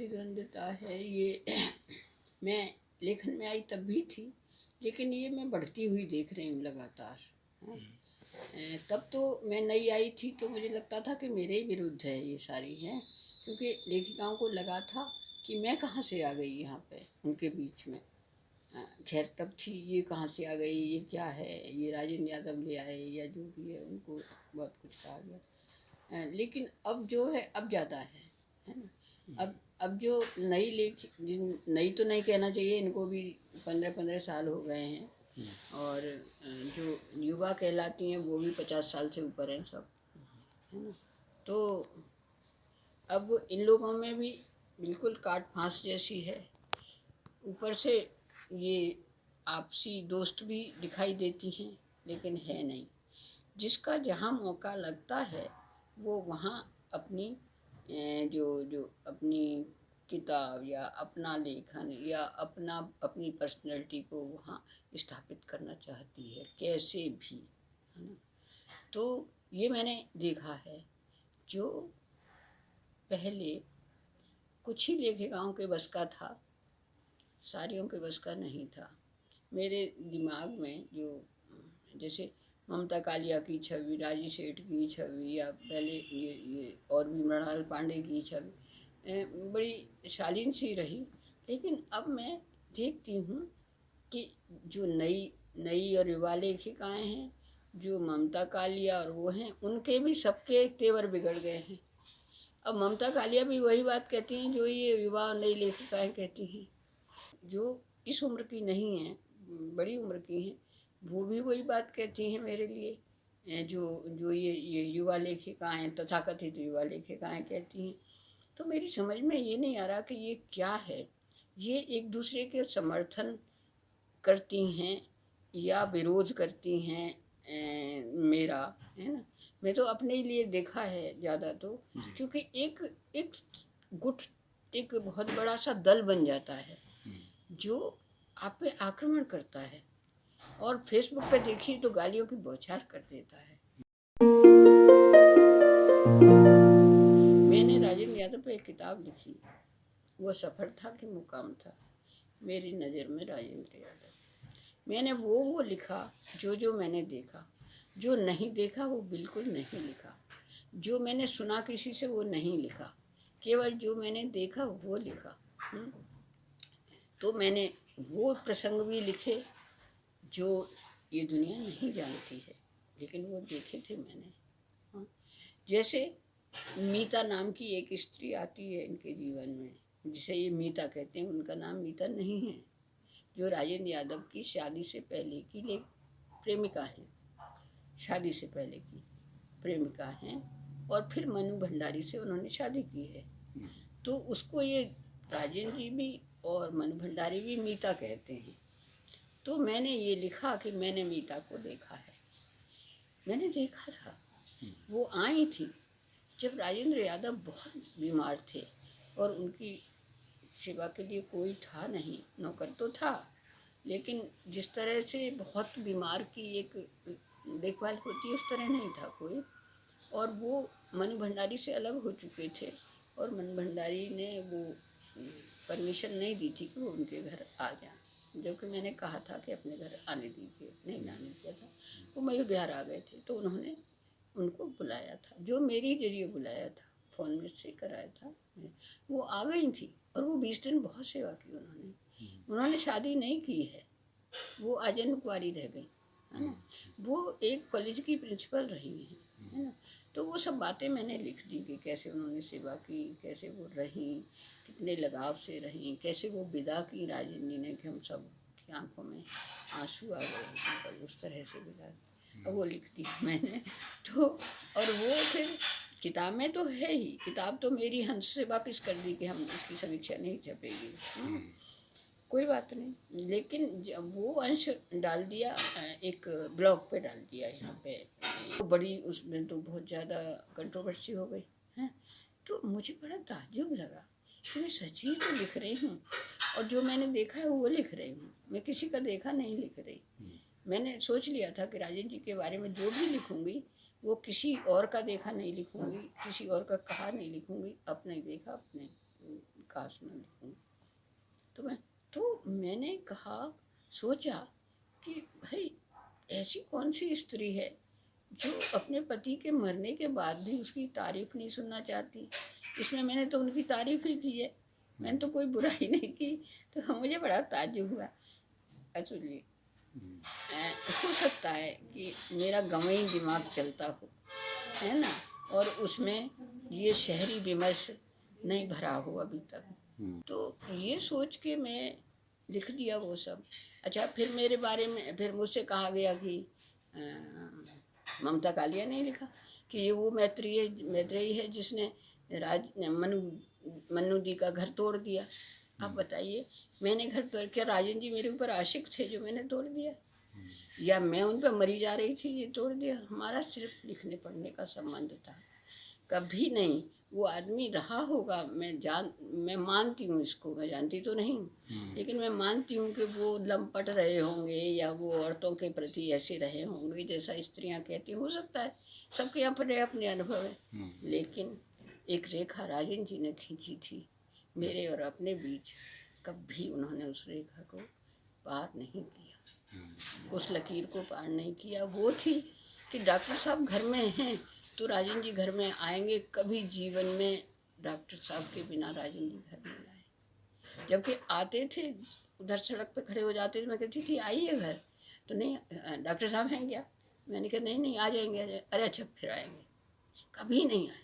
प्रतिद्वंदिता है ये मैं लेखन में आई तब भी थी, लेकिन ये मैं बढ़ती हुई देख रही हूँ लगातार। हाँ। तब तो मैं नई आई थी तो मुझे लगता था कि मेरे ही विरुद्ध है ये सारी हैं, क्योंकि लेखिकाओं को लगा था कि मैं कहाँ से आ गई यहाँ पे उनके बीच में। खैर तब थी ये कहाँ से आ गई, ये क्या है, ये राजेंद्र यादव ले आए या जो भी है, उनको बहुत कुछ कहा गया। लेकिन अब जो है अब ज़्यादा है ना। अब जो नई तो नहीं कहना चाहिए, इनको भी 15-15 साल हो गए हैं, और जो युवा कहलाती हैं वो भी 50 साल से ऊपर हैं सब, है ना। तो अब इन लोगों में भी बिल्कुल काट फांस जैसी है। ऊपर से ये आपसी दोस्त भी दिखाई देती हैं, लेकिन है नहीं। जिसका जहाँ मौका लगता है वो वहाँ अपनी जो जो अपनी किताब या अपना लेखन या अपनी पर्सनैलिटी को वहाँ स्थापित करना चाहती है, कैसे भी, है ना। तो ये मैंने देखा है, जो पहले कुछ ही लेखिकाओं के बस का था, सारियों के बस का नहीं था। मेरे दिमाग में जो जैसे ममता कालिया की छवि, राजी सेठ की छवि, या पहले ये और भी मृणाल पांडे की छवि बड़ी शालीन सी रही, लेकिन अब मैं देखती हूँ कि जो नई और युवा लेखिकाएँ हैं, जो ममता कालिया और वो हैं, उनके भी सबके तेवर बिगड़ गए हैं। अब ममता कालिया भी वही बात कहती हैं जो ये युवा नई लेखिकाएँ कहती हैं। जो इस उम्र की नहीं हैं, बड़ी उम्र की हैं, वो भी वही बात कहती हैं मेरे लिए, जो जो ये युवा लेखिकाएँ, तथाकथित युवा लेखिकाएँ कहती हैं। तो मेरी समझ में ये नहीं आ रहा कि ये क्या है। ये एक दूसरे के समर्थन करती हैं या विरोध करती हैं, मेरा, है ना। मैं तो अपने लिए देखा है ज़्यादा, तो क्योंकि एक एक गुट, एक बहुत बड़ा सा दल बन जाता है जो आप पे आक्रमण करता है, और फेसबुक पे देखिए तो गालियों की बौछार कर देता है। मैंने राजेंद्र यादव पे एक किताब लिखी, वो सफ़र था कि मुकाम था, मेरी नज़र में राजेंद्र यादव। मैंने वो लिखा जो मैंने देखा, जो नहीं देखा वो बिल्कुल नहीं लिखा, जो मैंने सुना किसी से वो नहीं लिखा, केवल जो मैंने देखा वो लिखा। तो मैंने वो प्रसंग भी लिखे जो ये दुनिया नहीं जानती है, लेकिन वो देखे थे मैंने। हाँ। जैसे मीता नाम की एक स्त्री आती है इनके जीवन में, जिसे ये मीता कहते हैं, उनका नाम मीता नहीं है, जो राजेंद्र यादव की शादी से पहले की प्रेमिका हैं, शादी से पहले की प्रेमिका हैं, और फिर मनु भंडारी से उन्होंने शादी की है। तो उसको ये राजेंद्र जी भी और मनु भंडारी भी मीता कहते हैं। तो मैंने ये लिखा कि मैंने मीता को देखा है, मैंने देखा था। वो आई थी जब राजेंद्र यादव बहुत बीमार थे और उनकी सेवा के लिए कोई था नहीं, नौकर तो था, लेकिन जिस तरह से बहुत बीमार की एक देखभाल होती है उस तरह नहीं था कोई। और वो मनु भंडारी से अलग हो चुके थे, और मनु भंडारी ने वो परमिशन नहीं दी थी कि वो उनके घर आ जाएं, जो कि मैंने कहा था कि अपने घर आने दीजिए, नहीं आने दिया था। वो मयूर विहार आ गए थे, तो उन्होंने उनको बुलाया था, जो मेरी जरिए बुलाया था, फ़ोन में से कराया था। वो आ गई थी और वो 20 दिन बहुत सेवा की उन्होंने शादी नहीं की है, वो आजन्म कुंवारी रह गई, है ना। वो एक कॉलेज की प्रिंसिपल रही हैं, है ना। तो वो सब बातें मैंने लिख दी कि कैसे उन्होंने सेवा की, कैसे वो रहीं, कितने लगाव से रहीं, कैसे वो विदा की राजेंद्र जी ने कि हम सब की आंखों में आंसू आ गए, मतलब उस तरह से विदा। अब वो लिख दी मैंने तो, और वो फिर किताब में तो है ही, किताब तो मेरी हंस से वापस कर दी कि हम इसकी समीक्षा नहीं छपेगी। कोई बात नहीं, लेकिन वो अंश डाल दिया, एक ब्लॉग पे डाल दिया यहाँ पे, तो बड़ी उसमें तो बहुत ज़्यादा कंट्रोवर्सी हो गई है। तो मुझे बड़ा ताज्जुब लगा कि मैं सच्ची तो लिख रही हूँ, और जो मैंने देखा है वो लिख रही हूँ, मैं किसी का देखा नहीं लिख रही। मैंने सोच लिया था कि राजेंद्र जी के बारे में जो भी लिखूँगी वो किसी और का देखा नहीं लिखूँगी, किसी और का कहा नहीं लिखूँगी, अपने देखा अपने काश मैं लिखूं। तो मैंने कहा, सोचा कि भाई ऐसी कौन सी स्त्री है जो अपने पति के मरने के बाद भी उसकी तारीफ नहीं सुनना चाहती। इसमें मैंने तो उनकी तारीफ ही की है, मैंने तो कोई बुराई नहीं की। तो मुझे बड़ा ताज्जुब हुआ। एक्चुअली हो सकता है कि मेरा गंवई दिमाग चलता हो, है ना, और उसमें ये शहरी विमर्श नहीं भरा हो अभी तक। तो ये सोच के मैं लिख दिया वो सब। अच्छा, फिर मेरे बारे में फिर मुझसे कहा गया कि ममता कालिया ने लिखा कि ये वो मैत्रेयी है जिसने मन्नू दी का घर तोड़ दिया। आप बताइए, मैंने घर तोड़, क्या राजन जी मेरे ऊपर आशिक थे जो मैंने तोड़ दिया, या मैं उन पर मरी जा रही थी ये तोड़ दिया? हमारा सिर्फ लिखने पढ़ने का संबंध था, कभी नहीं। वो आदमी रहा होगा, मैं मानती हूँ इसको, मैं जानती तो नहीं, लेकिन मैं मानती हूँ कि वो लंपट रहे होंगे या वो औरतों के प्रति ऐसे रहे होंगे जैसा स्त्रियाँ कहती, हो सकता है, सबके अपने अपने अनुभव है। लेकिन एक रेखा राजन जी ने खींची थी मेरे और अपने बीच, कभी उन्होंने उस रेखा को पार नहीं किया, उस लकीर को पार नहीं किया। वो थी कि डॉक्टर साहब घर में हैं तो राजन जी घर में आएंगे, कभी जीवन में डॉक्टर साहब के बिना राजन जी घर नहीं आए। जबकि आते थे, उधर सड़क पे खड़े हो जाते थे, मैं कहती थी आइए घर, तो नहीं, डॉक्टर साहब हैं क्या? मैंने कहा नहीं नहीं, आ जाएंगे आ जाएंगे। अरे अच्छा, फिर आएंगे, कभी नहीं आए।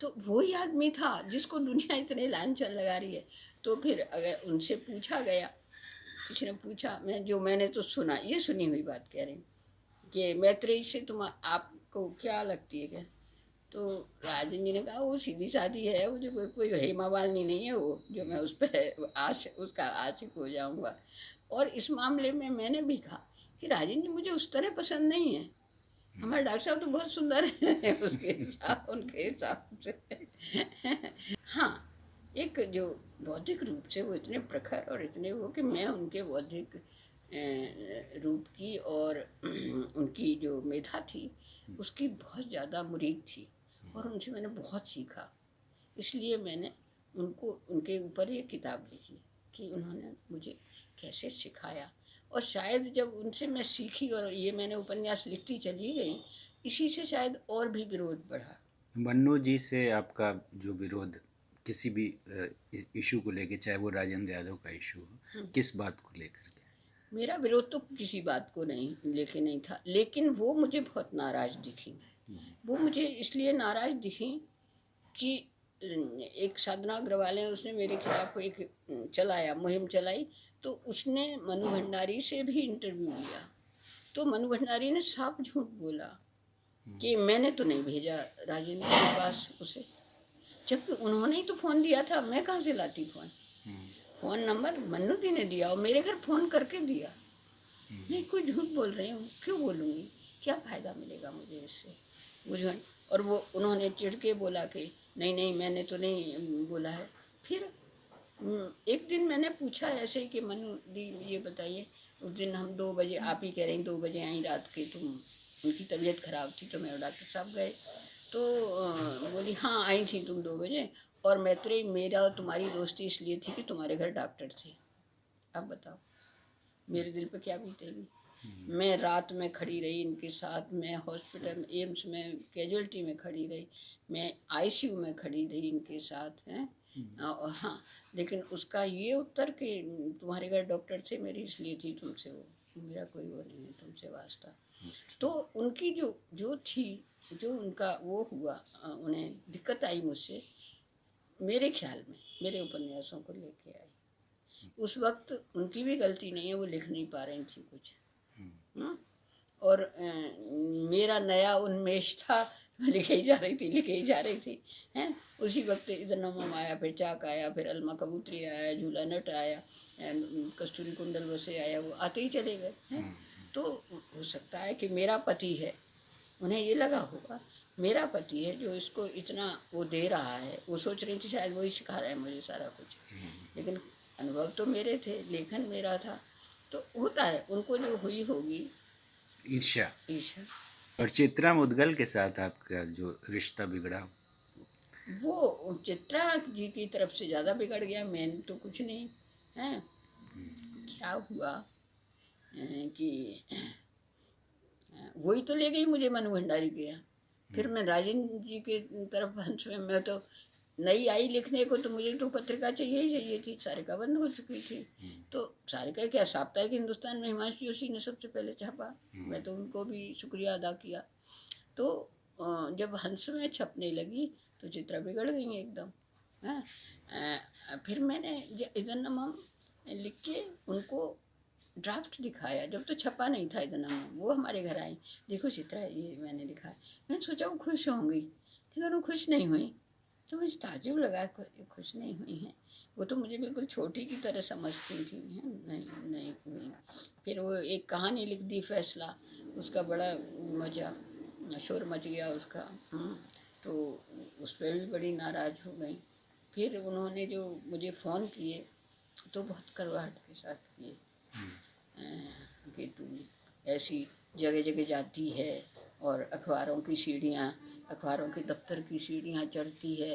तो वही आदमी था जिसको दुनिया इतने लांछन लगा रही है। तो फिर अगर उनसे पूछा गया, किसी ने पूछा, मैंने तो सुना, ये सुनी हुई बात कह रही हूँ कि मैत्रेयी से आपको क्या लगती है क्या? तो राजन जी ने कहा वो सीधी सादी है, वो जो कोई हेमा मालिनी नहीं है वो जो मैं उस पर उसका आशिक हो जाऊंगा। और इस मामले में मैंने भी कहा कि राजन जी मुझे उस तरह पसंद नहीं है, हमारे डॉक्टर साहब तो बहुत सुंदर है उसके हिसाब उनके हिसाब से। हाँ, एक जो बौद्धिक रूप से वो इतने प्रखर और इतने वो कि मैं उनके बौद्धिक रूप की और उनकी जो मेधा थी उसकी बहुत ज़्यादा मुरीद थी, और उनसे मैंने बहुत सीखा। इसलिए मैंने उनके ऊपर ये किताब लिखी कि उन्होंने मुझे कैसे सिखाया। और शायद जब उनसे मैं सीखी और ये मैंने उपन्यास लिखती चली गई, इसी से शायद और भी विरोध बढ़ा। मन्नू जी से आपका जो विरोध किसी भी इशू को लेके, चाहे वो राजेंद्र यादव का इशू हो, किस बात को लेकर के? मेरा विरोध तो किसी बात को नहीं लेके नहीं था, लेकिन वो मुझे बहुत नाराज़ दिखी। वो मुझे इसलिए नाराज़ दिखी कि एक साधना अग्रवाल है, उसने मेरे खिलाफ एक मुहिम चलाई, तो उसने मनु भंडारी से भी इंटरव्यू लिया। तो मनु भंडारी ने साफ झूठ बोला कि मैंने तो नहीं भेजा राजेंद्र के पास उसे, जबकि उन्होंने ही तो फ़ोन दिया था, मैं कहाँ से लाती फ़ोन नंबर मन्नू दी ने दिया और मेरे घर फ़ोन करके दिया। मैं कोई झूठ बोल रही हूँ, क्यों बोलूँगी, क्या फ़ायदा मिलेगा मुझे इससे, बुझो। और वो उन्होंने चिढ़ के बोला कि नहीं नहीं मैंने तो नहीं बोला है। फिर एक दिन मैंने पूछा ऐसे ही कि मनु दी ये बताइए, उस दिन हम 2 बजे, आप ही कह रही 2 बजे आई रात के, तुम, उनकी तबीयत ख़राब थी तो मैं और डॉक्टर साहब गए। तो बोली हाँ आई थी तुम 2 बजे, और मैत्रेयी मेरा और तुम्हारी दोस्ती इसलिए थी कि तुम्हारे घर डॉक्टर थे। अब बताओ मेरे दिल पे क्या बीतेगी। मैं रात में खड़ी रही इनके साथ, मैं हॉस्पिटल में, एम्स में कैजुअल्टी में खड़ी रही, मैं आईसीयू में खड़ी रही इनके साथ हैं। हाँ, लेकिन उसका ये उत्तर कि तुम्हारे घर डॉक्टर थे, मेरी इसलिए थी तुमसे, वो मेरा कोई वो नहीं है तुमसे वास्ता। तो उनकी जो थी, जो उनका वो हुआ, उन्हें दिक्कत आई मुझसे, मेरे ख्याल में मेरे उपन्यासों को लेके आई। उस वक्त उनकी भी गलती नहीं है, वो लिख नहीं पा रही थी कुछ। और मेरा नया उन्मेष था, लिखे ही जा रही थी हैं। उसी वक्त इधर नमम आया, फिर चाक आया, फिर अलमा कबूतरी आया, झूला नट आया, कस्तूरी कुंडल बसे आया, वो आते ही चले गए हैं। तो हो सकता है कि मेरा पति है, उन्हें ये लगा होगा मेरा पति है जो इसको इतना वो दे रहा है, वो सोच रही थी शायद वही सिखा रहा है मुझे सारा कुछ, लेकिन अनुभव तो मेरे थे, लेखन मेरा था। तो होता है उनको जो हुई होगी ईर्ष्या। ईर्ष्या। और चित्रा मुद्गल के साथ आपका जो रिश्ता बिगड़ा, वो चित्रा जी की तरफ से ज़्यादा बिगड़ गया, मैंने तो कुछ नहीं है। क्या हुआ कि वही तो ले गई मुझे मनु भंडारी के यहाँ। फिर मैं राजेंद्र जी के तरफ हंस में, मैं तो नई आई लिखने को, तो मुझे तो पत्रिका चाहिए ही चाहिए थी, सारिका बंद हो चुकी थी। तो सारिका क्या, साप्ताहिक हिंदुस्तान में हिमांशु जोशी ने सबसे पहले छापा, मैं तो उनको भी शुक्रिया अदा किया। तो जब हंस में छपने लगी तो चित्रा बिगड़ गई एकदम। फिर मैंने इज़्ज़तनामा लिख के उनको ड्राफ्ट दिखाया, जब तो छपा नहीं था इज़्ज़तनामा। वो हमारे घर आई, देखो चित्रा ये मैंने लिखा है। मैंने सोचा वो खुश होंगी, लेकिन वो खुश नहीं हुई। तो मुझे ताज्जुब लगा, खुश नहीं हुई हैं। वो तो मुझे बिल्कुल छोटी की तरह समझती थी, नहीं नहीं हुई। फिर वो एक कहानी लिख दी फैसला, उसका बड़ा मजा, शोर मच गया उसका। तो उस पर भी बड़ी नाराज़ हो गई। फिर उन्होंने जो मुझे फ़ोन किए तो बहुत कड़वाहट के साथ किए कि तू ऐसी जगह जगह जाती है और अखबारों की सीढ़ियाँ, अखबारों के दफ्तर की सीढ़ियाँ चढ़ती है,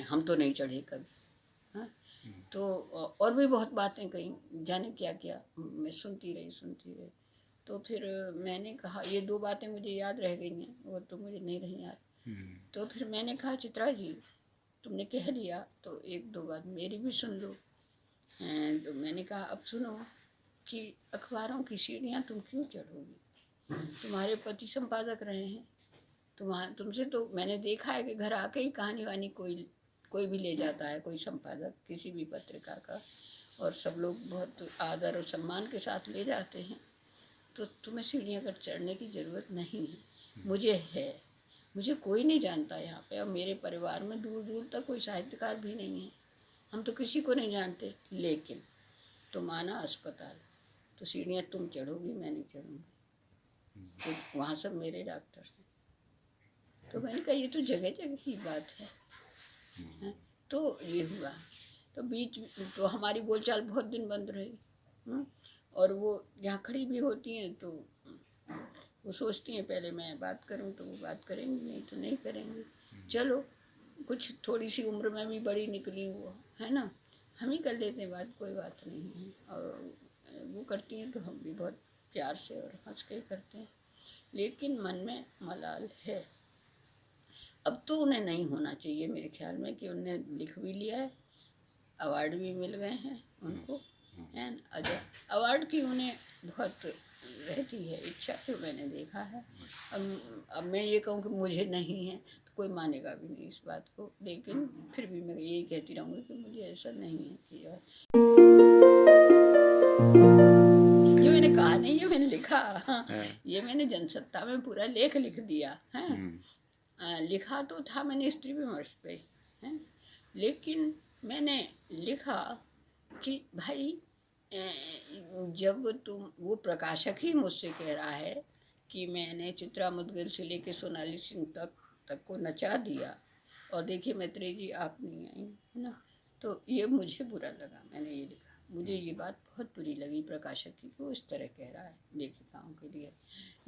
हम तो नहीं चढ़े कभी। हाँ, तो और भी बहुत बातें कही, जाने क्या क्या। मैं सुनती रही। तो फिर मैंने कहा, ये 2 बातें मुझे याद रह गई हैं, वो तो मुझे नहीं रही याद। तो फिर मैंने कहा, चित्रा जी तुमने कह लिया तो 1-2 बात मेरी भी सुन लो। तो मैंने कहा, अब सुनो कि अखबारों की सीढ़ियाँ तुम क्यों चढ़ोगी? तुम्हारे पति संपादक रहे हैं, तुमसे तो मैंने देखा है कि घर आके ही कहानी वानी कोई भी ले जाता है, कोई संपादक किसी भी पत्रिका का, और सब लोग बहुत आदर और सम्मान के साथ ले जाते हैं। तो तुम्हें सीढ़ियाँ कर चढ़ने की ज़रूरत नहीं है, मुझे है। मुझे कोई नहीं जानता यहाँ पे, और मेरे परिवार में दूर दूर तक कोई साहित्यकार भी नहीं है, हम तो किसी को नहीं जानते। लेकिन तुम आना अस्पताल, तो सीढ़ियाँ तुम चढ़ोगी, मैं नहीं चढ़ूँगी। तो वहाँ सब मेरे डॉक्टर हैं। तो मैंने कहा, ये तो जगह जगह की बात है। तो ये हुआ, तो बीच तो हमारी बोलचाल बहुत दिन बंद रही। और वो जहाँ खड़ी भी होती हैं तो वो सोचती हैं पहले मैं बात करूं तो वो बात करेंगी, नहीं तो नहीं करेंगी। चलो, कुछ थोड़ी सी उम्र में भी बड़ी निकली वो, है ना, हम ही कर लेते हैं बात, कोई बात नहीं है। और वो करती हैं तो हम भी बहुत प्यार से और हंस के करते हैं। लेकिन मन में मलाल है। अब तो उन्हें नहीं होना चाहिए मेरे ख्याल में, कि उन्हें लिख भी लिया है, अवार्ड भी मिल गए हैं उनको, है ना। अवार्ड की उन्हें बहुत रहती है इच्छा, जो मैंने देखा है। अब मैं ये कहूँ कि मुझे नहीं है तो कोई मानेगा भी नहीं इस बात को, लेकिन फिर भी मैं यही कहती रहूँगी कि मुझे ऐसा नहीं है कि ये मैंने कहा नहीं, ये मैंने लिखा। ये मैंने जनसत्ता में पूरा लेख लिख दिया है। लिखा तो था मैंने स्त्री विमर्श पे, है, लेकिन मैंने लिखा कि भाई जब तुम, वो प्रकाशक ही मुझसे कह रहा है कि मैंने चित्रा मुदगिल से लेके सोनाली सिंह तक को नचा दिया, और देखिए मैत्रेयी जी आप नहीं आई, है ना। तो ये मुझे बुरा लगा, मैंने ये लिखा, मुझे ये बात बहुत बुरी लगी प्रकाशक की, वो इस तरह कह रहा है लेखिकाओं के लिए।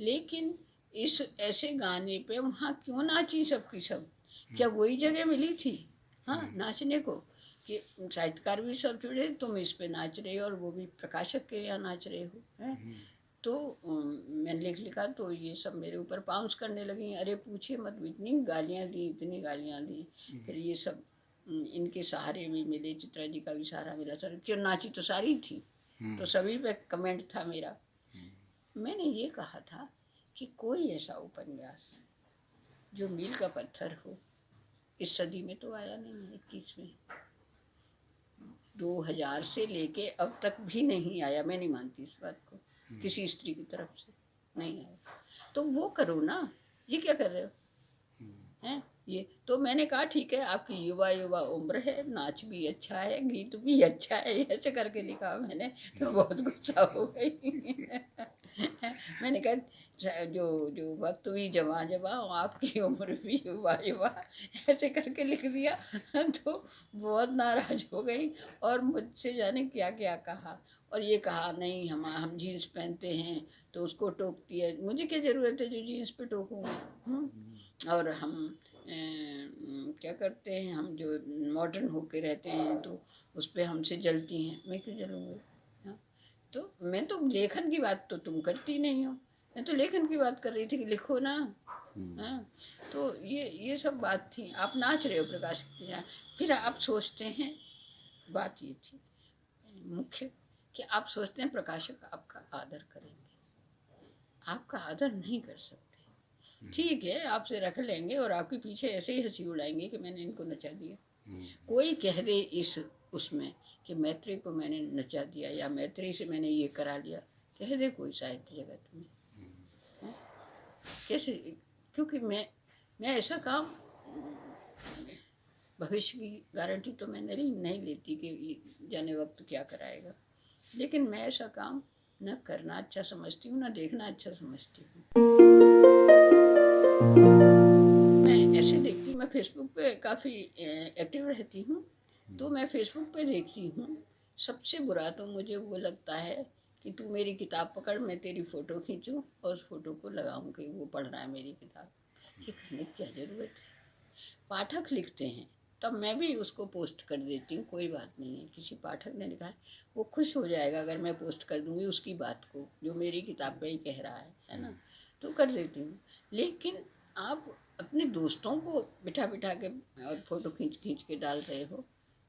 लेकिन इस ऐसे गाने पे वहाँ क्यों नाची सबकी सब? क्या वही जगह मिली थी हाँ नाचने को, कि साहित्यकार भी सब जुड़े, तुम इस पे नाच रहे हो और वो भी प्रकाशक के यहाँ नाच रहे हो, है। तो मैंने लिखा तो ये सब मेरे ऊपर पाउंस करने लगी, अरे पूछे मत, इतनी गालियाँ दी। फिर ये सब इनके सहारे भी मिले, चित्रा जी का भी सहारा मिला, सर क्यों नाची तो सारी थी, तो सभी पे कमेंट था मेरा। मैंने ये कहा था कि कोई ऐसा उपन्यास जो मील का पत्थर हो इस सदी में तो आया नहीं है, 21 में 2000 से लेके अब तक भी नहीं आया। मैं नहीं मानती इस बात को, किसी स्त्री की तरफ से नहीं आया। तो वो करो ना, ये क्या कर रहे हो हैं? ये तो मैंने कहा ठीक है, आपकी युवा उम्र है, नाच भी अच्छा है, गीत भी अच्छा है, ऐसे करके लिखा मैंने, तो बहुत गुस्सा हो गई। मैंने कहा जो वक्त भी जमा आपकी उम्र भी युवा, ऐसे करके लिख दिया। तो बहुत नाराज हो गई और मुझसे जाने क्या क्या कहा, और ये कहा नहीं हम जीन्स पहनते हैं तो उसको टोकती है, मुझे क्या ज़रूरत है जो जीन्स पे टोकूँगी। और हम क्या करते हैं, हम जो मॉडर्न होके रहते हैं तो उस पे हमसे जलती हैं। मैं क्यों जलूँगी? हाँ, तो मैं तो लेखन की बात तो तुम करती नहीं हो, मैं तो लेखन की बात कर रही थी कि लिखो ना। हाँ, तो ये सब बात थी। आप नाच रहे हो प्रकाशक के यहाँ, फिर आप सोचते हैं, बात ये थी मुख्य कि आप सोचते हैं प्रकाशक आपका आदर करेंगे, आपका आदर नहीं कर सकते। ठीक है, आपसे रख लेंगे और आपके पीछे ऐसे ही हंसी उड़ाएंगे कि मैंने इनको नचा दिया। कोई कह दे इस उसमें कि मैत्री को मैंने नचा दिया या मैत्री से मैंने ये करा लिया, कह दे कोई साहित्य जगत में, कैसे? क्योंकि मैं ऐसा काम, भविष्य की गारंटी तो मैं नहीं लेती कि जाने वक्त क्या कराएगा, लेकिन मैं ऐसा काम न करना अच्छा समझती हूँ, न देखना अच्छा समझती हूँ। मैं ऐसे देखती, मैं फेसबुक पे काफ़ी एक्टिव रहती हूँ, तो मैं फेसबुक पे देखती हूँ, सबसे बुरा तो मुझे वो लगता है कि तू मेरी किताब पकड़, मैं तेरी फ़ोटो खींचूँ और उस फोटो को लगाऊँ कि वो पढ़ रहा है मेरी किताब। ये करने की क्या ज़रूरत है? पाठक लिखते हैं तब मैं भी उसको पोस्ट कर देती हूँ, कोई बात नहीं है। किसी पाठक ने लिखा है, वो खुश हो जाएगा अगर मैं पोस्ट कर दूँगी उसकी बात को जो मेरी किताब पे ही कह रहा है ना, तो कर देती हूँ। लेकिन आप अपने दोस्तों को बिठा बिठा के और फोटो खींच खींच के डाल रहे हो,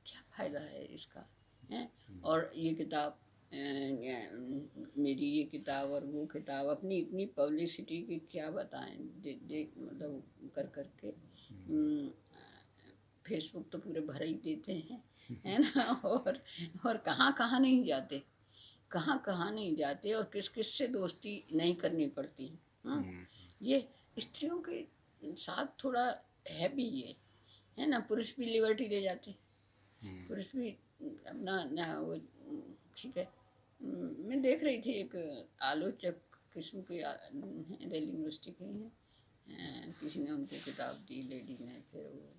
क्या फ़ायदा है इसका? है? और ये किताब मेरी ये किताब और वो किताब, अपनी इतनी पब्लिसिटी की क्या बताएं, मतलब कर कर के फेसबुक तो पूरे भर ही देते हैं, है ना। और कहाँ कहाँ नहीं जाते, कहाँ कहाँ नहीं जाते, और किस किस से दोस्ती नहीं करनी पड़ती। ये स्त्रियों के साथ थोड़ा है भी ये, है ना। पुरुष भी लिबर्टी ले जाते, पुरुष भी अपना ना वो, ठीक है। मैं देख रही थी एक आलोचक किस्म के दिल्ली यूनिवर्सिटी के हैं, किसी ने उनको किताब दी, लेडी ने, फिर वो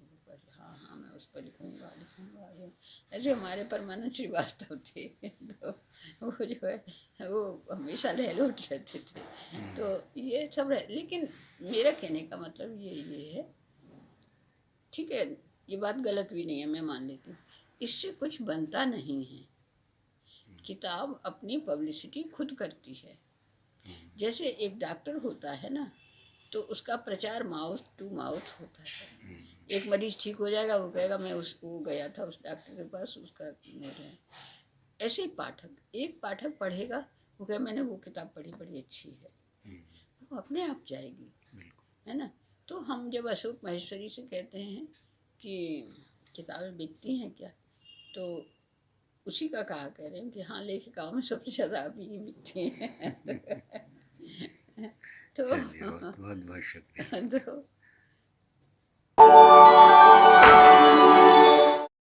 हाँ हाँ मैं उस पर लिखूँगा ये। ऐसे हमारे परमानंद श्रीवास्तव थे तो वो जो है वो हमेशा लहलोट रहते थे। तो ये सब लेकिन मेरा कहने का मतलब ये है, ठीक है, ये बात गलत भी नहीं है, मैं मान लेती हूँ, इससे कुछ बनता नहीं है। किताब अपनी पब्लिसिटी खुद करती है। जैसे एक डॉक्टर होता है ना, तो उसका प्रचार माउथ टू माउथ होता है। एक मरीज ठीक हो जाएगा, वो कहेगा मैं वो गया था उस डॉक्टर के पास, उसका है। ऐसे ही पाठक, एक पाठक पढ़ेगा, वो कहे मैंने वो किताब पढ़ी, बड़ी अच्छी है, वो अपने आप जाएगी, है ना। तो हम जब अशोक महेश्वरी से कहते हैं कि किताबें बिकती हैं क्या, तो उसी का कहा कह रहे हैं कि हाँ, लेखिकाओं में सबसे ज़्यादा आप ही बिकती हैं। तो चलिए, बहुत बहुत शुक्रिया। तो